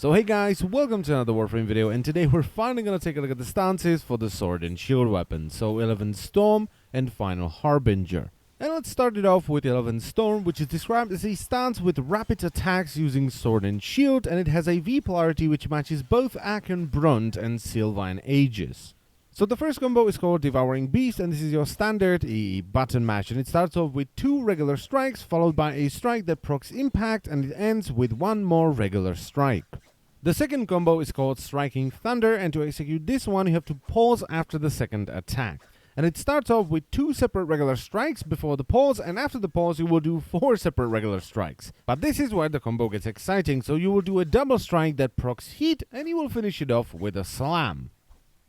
So hey guys, welcome to another Warframe video, and today we're finally gonna take a look at the stances for the sword and shield weapons, so 11th Storm and final Harbinger. And let's start it off with 11th Storm, which is described as a stance with rapid attacks using sword and shield, and it has a V polarity which matches both Aachen Brunt and Sylvan Aegis. So the first combo is called Devouring Beast, and this is your standard button mash, and it starts off with 2 regular strikes followed by a strike that procs impact, and it ends with 1 more regular strike. The second combo is called Striking Thunder, and to execute this one you have to pause after the second attack. And it starts off with 2 separate regular strikes before the pause, and after the pause you will do 4 separate regular strikes. But this is where the combo gets exciting, so you will do a double strike that procs heat, and you will finish it off with a slam.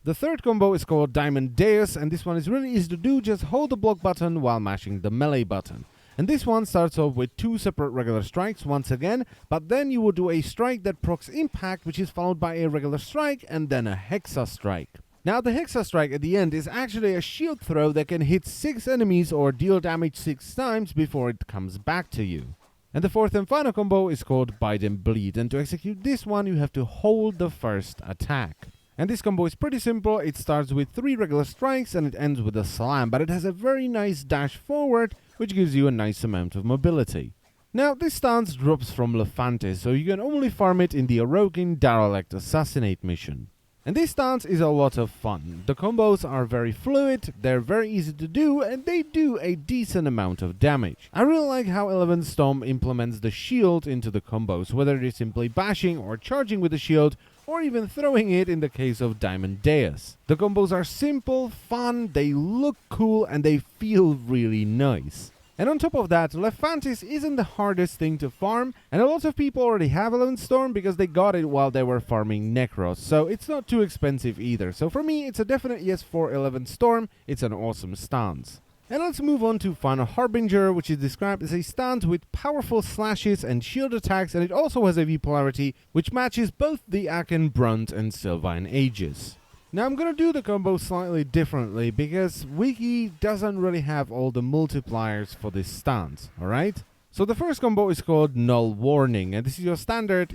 The third combo is called Diamond Deus, and this one is really easy to do. Just hold the block button while mashing the melee button. And this one starts off with 2 separate regular strikes once again, but then you will do a strike that procs impact, which is followed by a regular strike and then a hexa strike. Now the hexa strike at the end is actually a shield throw that can hit 6 enemies or deal damage 6 times before it comes back to you. And the fourth and final combo is called Bide and Bleed, and to execute this one you have to hold the first attack. And this combo is pretty simple. It starts with 3 regular strikes and it ends with a slam, but it has a very nice dash forward, which gives you a nice amount of mobility. Now this stance drops from Eleventh, so you can only farm it in the Orokin Derelict Assassinate mission. And this stance is a lot of fun. The combos are very fluid, they're very easy to do, and they do a decent amount of damage. I really like how 11th Storm implements the shield into the combos, whether it is simply bashing or charging with the shield, or even throwing it in the case of Diamond Deus. The combos are simple, fun, they look cool, and they feel really nice. And on top of that, Eleventh isn't the hardest thing to farm, and a lot of people already have 11th Storm because they got it while they were farming Necros, so it's not too expensive either. So for me, it's a definite yes for 11th Storm. It's an awesome stance. And let's move on to final Harbinger, which is described as a stance with powerful slashes and shield attacks, and it also has a V polarity, which matches both the Aachen Brunt and Sylvan Aegis. Now I'm gonna do the combo slightly differently because Wiki doesn't really have all the multipliers for this stance, alright? So the first combo is called Null Warning, and this is your standard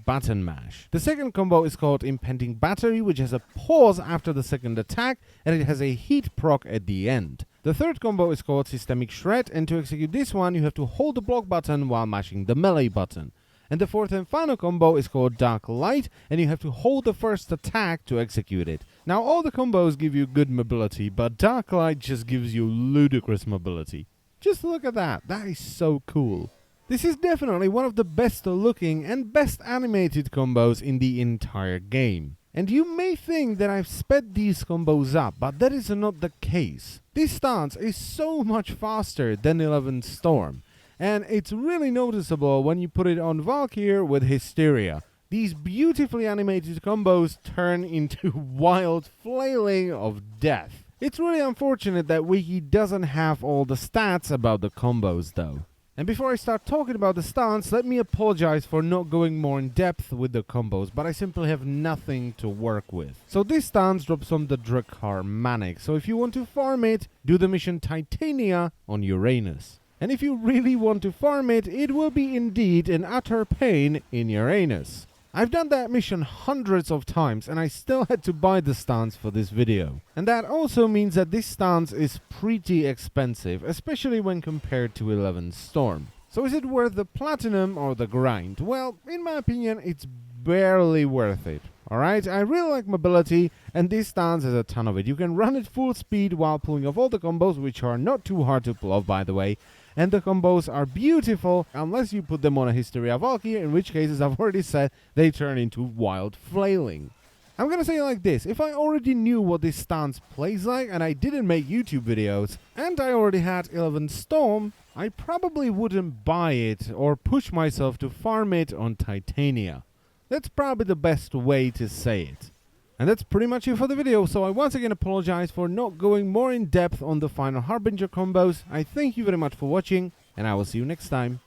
button mash. The second combo is called Impending Battery, which has a pause after the second attack, and it has a heat proc at the end. The third combo is called Systemic Shred, and to execute this one you have to hold the block button while mashing the melee button. And the fourth and final combo is called Dark Light, and you have to hold the first attack to execute it. Now all the combos give you good mobility, but Dark Light just gives you ludicrous mobility. Just look at that, that is so cool. This is definitely one of the best looking and best animated combos in the entire game. And you may think that I've sped these combos up, but that is not the case. This stance is so much faster than 11th Storm. And it's really noticeable when you put it on Valkyr with Hysteria. These beautifully animated combos turn into wild flailing of death. It's really unfortunate that Wiki doesn't have all the stats about the combos though. And before I start talking about the stance, let me apologize for not going more in depth with the combos, but I simply have nothing to work with. So this stance drops from the Drakkar Manic, so if you want to farm it, do the mission Titania on Uranus. And if you really want to farm it, it will be indeed an utter pain in Uranus. I've done that mission hundreds of times and I still had to buy the stance for this video. And that also means that this stance is pretty expensive, especially when compared to 11th Storm. So is it worth the platinum or the grind? Well, in my opinion, it's barely worth it. Alright, I really like mobility, and this stance has a ton of it. You can run at full speed while pulling off all the combos, which are not too hard to pull off by the way. And the combos are beautiful, unless you put them on a Hysteria Valkyrie, in which case, as I've already said, they turn into wild flailing. I'm gonna say it like this, if I already knew what this stance plays like, and I didn't make YouTube videos, and I already had 11th Storm, I probably wouldn't buy it or push myself to farm it on Titania. That's probably the best way to say it. And that's pretty much it for the video, so I once again apologize for not going more in depth on the final Harbinger combos. I thank you very much for watching, and I will see you next time.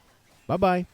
Bye bye.